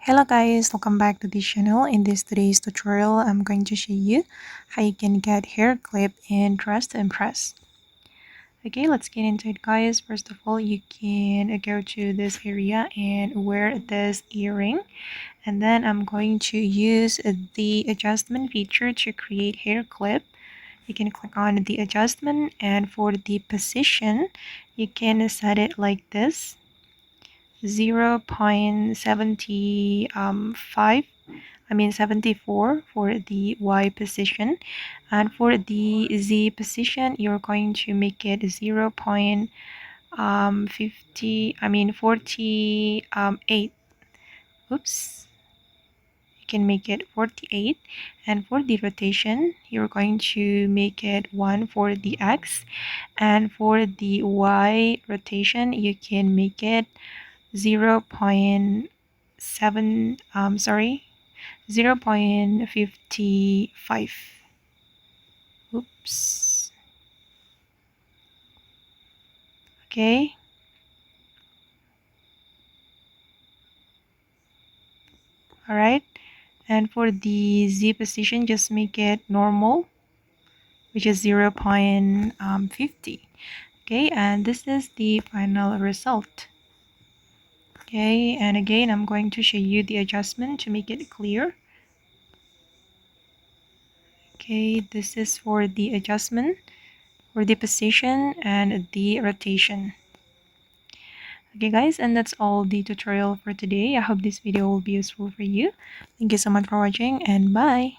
Hello guys, welcome back to this channel. In this today's tutorial, I'm going to show you how you can get hair clip in Dress to Impress. Okay, let's get into it guys. First of all, you can go to this area and wear this earring. And then I'm going to use the adjustment feature to create hair clip. You can click on the adjustment, and for the position, you can set it like this. 0.74 for the Y position, and for the Z position you're going to make it 48. Oops, you can make it 48. And for the rotation you're going to make it 1 for the X, and for the Y rotation you can make it 0.7 0.55. Oops. Okay, all right. And for the Z position, just make it normal, which is 0.50. Okay, and this is the final result. Okay, and again I'm going to show you the adjustment to make it clear. Okay, this is for the adjustment for the position and the rotation. Okay guys, and that's all the tutorial for today. I hope this video will be useful for you. Thank you so much for watching, and bye.